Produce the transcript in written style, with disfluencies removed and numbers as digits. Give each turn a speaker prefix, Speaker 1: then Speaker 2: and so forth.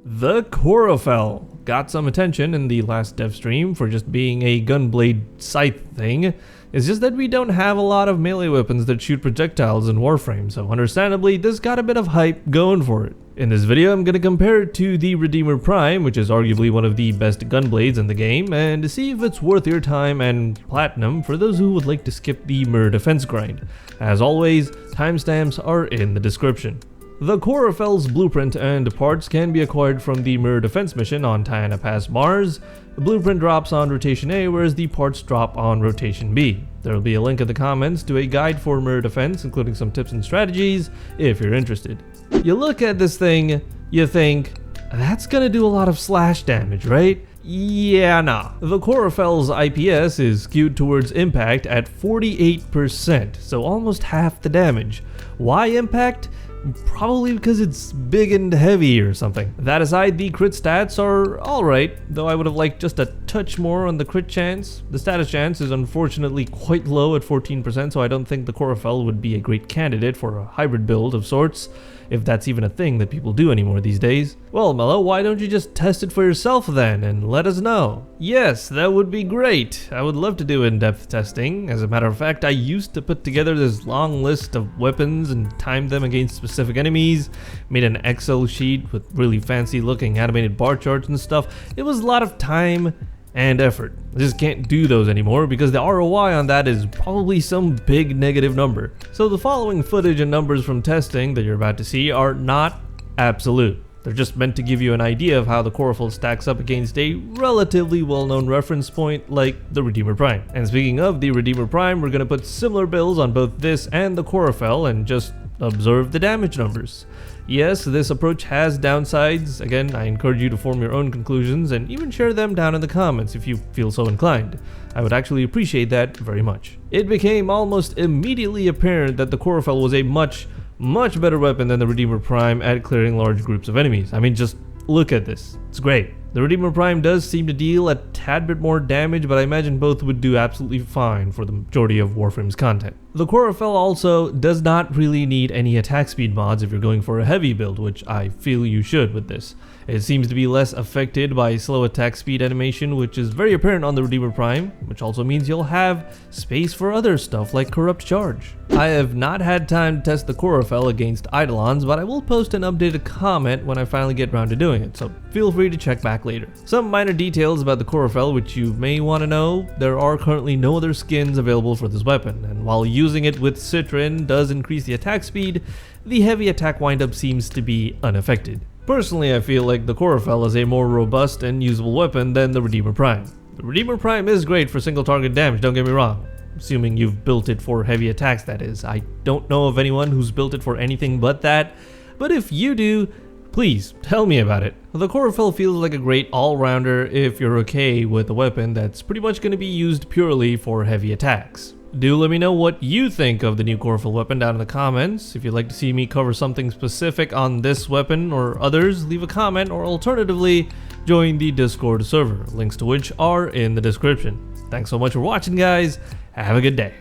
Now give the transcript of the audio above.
Speaker 1: The Corufell got some attention in the last dev stream for just being a gunblade scythe thing. It's just that we don't have a lot of melee weapons that shoot projectiles in Warframe, so understandably this got a bit of hype going for it. In this video I'm going to compare it to the Redeemer Prime, which is arguably one of the best gunblades in the game, and to see if it's worth your time and platinum for those who would like to skip the mirror defense grind. As always, timestamps are in the description. The Corufell's blueprint and parts can be acquired from the mirror defense mission on Tiana Pass Mars. The blueprint drops on rotation A, whereas the parts drop on rotation B. There will be a link in the comments to a guide for mirror defense, including some tips and strategies, if you're interested. You look at this thing, you think, that's gonna do a lot of slash damage, right? Yeah, nah. The Corufell's IPS is skewed towards impact at 48%, so almost half the damage. Why impact? Probably because it's big and heavy or something. That aside, the crit stats are alright, though I would have liked just a touch more on the crit chance. The status chance is unfortunately quite low at 14%, so I don't think the Corufell would be a great candidate for a hybrid build of sorts, if that's even a thing that people do anymore these days. Well, Mello, why don't you just test it for yourself then, and let us know? Yes, that would be great. I would love to do in-depth testing. As a matter of fact, I used to put together this long list of weapons and time them against specific enemies, made an Excel sheet with really fancy looking animated bar charts and stuff. It was a lot of time and effort. I just can't do those anymore because the ROI on that is probably some big negative number. So the following footage and numbers from testing that you're about to see are not absolute. They're just meant to give you an idea of how the Corufell stacks up against a relatively well-known reference point like the Redeemer Prime. And speaking of the Redeemer Prime, we're gonna put similar builds on both this and the Corufell and just observe the damage numbers. Yes, this approach has downsides. Again, I encourage you to form your own conclusions and even share them down in the comments if you feel so inclined. I would actually appreciate that very much. It became almost immediately apparent that the Corufell was a much better weapon than the Redeemer Prime at clearing large groups of enemies. I mean, just look at this. It's great. The Redeemer Prime does seem to deal a tad bit more damage, but I imagine both would do absolutely fine for the majority of Warframe's content. The Corufell also does not really need any attack speed mods if you're going for a heavy build, which I feel you should with this. It seems to be less affected by slow attack speed animation, which is very apparent on the Redeemer Prime, which also means you'll have space for other stuff like Corrupt Charge. I have not had time to test the Corufell against Eidolons, but I will post an updated comment when I finally get around to doing it, so feel free to check back later. Some minor details about the Corufell which you may want to know: there are currently no other skins available for this weapon, and while using it with Citrin does increase the attack speed, the heavy attack windup seems to be unaffected. Personally, I feel like the Corufell is a more robust and usable weapon than the Redeemer Prime. The Redeemer Prime is great for single target damage, don't get me wrong. Assuming you've built it for heavy attacks, that is. I don't know of anyone who's built it for anything but that, but if you do, please tell me about it. The Corufell feels like a great all-rounder if you're okay with a weapon that's pretty much going to be used purely for heavy attacks. Do let me know what you think of the new Corufell weapon down in the comments. If you'd like to see me cover something specific on this weapon or others, leave a comment, or alternatively, join the Discord server, links to which are in the description. Thanks so much for watching, guys. Have a good day.